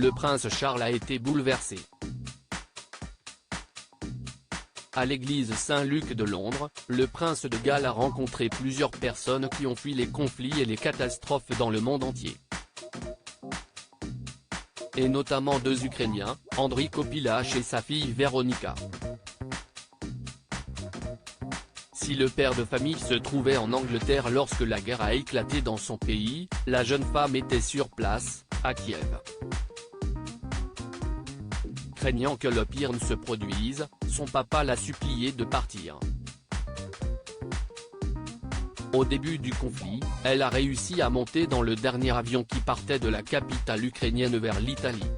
le prince Charles a été bouleversé. À l'église Saint-Luc de Londres, le prince de Galles a rencontré plusieurs personnes qui ont fui les conflits et les catastrophes dans le monde entier. Et notamment 2 Ukrainiens, Andriy Kopylach et sa fille Véronika. Si le père de famille se trouvait en Angleterre lorsque la guerre a éclaté dans son pays, la jeune femme était sur place, à Kiev. Craignant que le pire ne se produise, son papa l'a supplié de partir. Au début du conflit, elle a réussi à monter dans le dernier avion qui partait de la capitale ukrainienne vers l'Italie.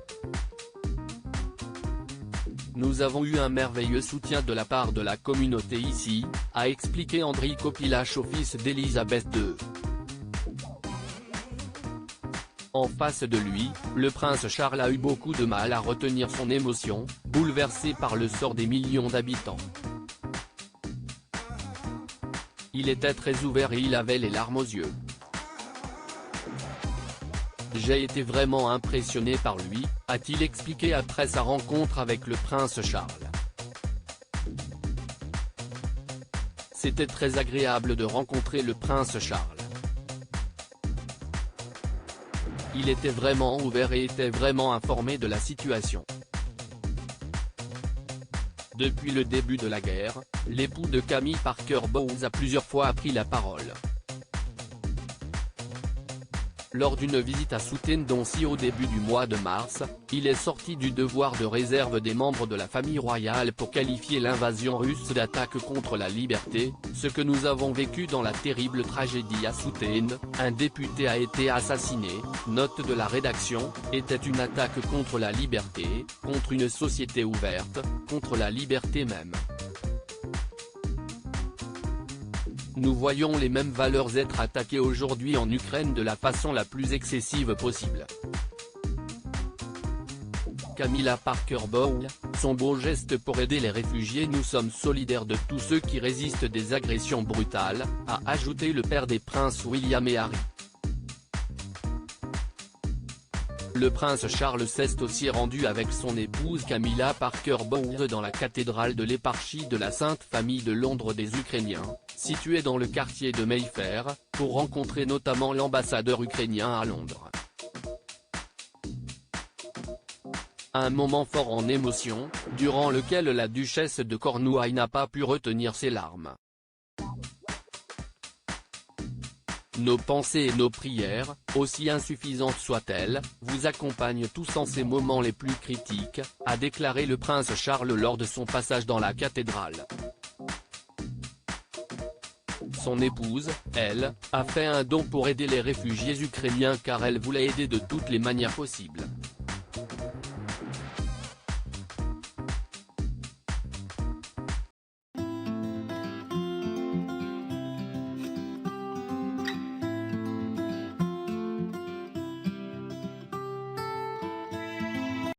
Nous avons eu un merveilleux soutien de la part de la communauté ici, a expliqué Andriy Kopylach au fils d'Elisabeth II. En face de lui, le prince Charles a eu beaucoup de mal à retenir son émotion, bouleversé par le sort des millions d'habitants. Il était très ouvert et il avait les larmes aux yeux. J'ai été vraiment impressionné par lui, a-t-il expliqué après sa rencontre avec le prince Charles. C'était très agréable de rencontrer le prince Charles. Il était vraiment ouvert et était vraiment informé de la situation. Depuis le début de la guerre, l'époux de Camille Parker Bowles a plusieurs fois pris la parole. Lors d'une visite à Southend-on-Sea au début du mois de mars, il est sorti du devoir de réserve des membres de la famille royale pour qualifier l'invasion russe d'attaque contre la liberté. Ce que nous avons vécu dans la terrible tragédie à Southend, un député a été assassiné, note de la rédaction, était une attaque contre la liberté, contre une société ouverte, contre la liberté même. Nous voyons les mêmes valeurs être attaquées aujourd'hui en Ukraine de la façon la plus excessive possible. Camilla Parker Bowles, son beau geste pour aider les réfugiés. Nous sommes solidaires de tous ceux qui résistent des agressions brutales, a ajouté le père des princes William et Harry. Le prince Charles s'est aussi rendu avec son épouse Camilla Parker Bowles dans la cathédrale de l'éparchie de la Sainte Famille de Londres des Ukrainiens, située dans le quartier de Mayfair, pour rencontrer notamment l'ambassadeur ukrainien à Londres. Un moment fort en émotion, durant lequel la duchesse de Cornouailles n'a pas pu retenir ses larmes. Nos pensées et nos prières, aussi insuffisantes soient-elles, vous accompagnent tous en ces moments les plus critiques, a déclaré le prince Charles lors de son passage dans la cathédrale. Son épouse, elle, a fait un don pour aider les réfugiés ukrainiens car elle voulait aider de toutes les manières possibles.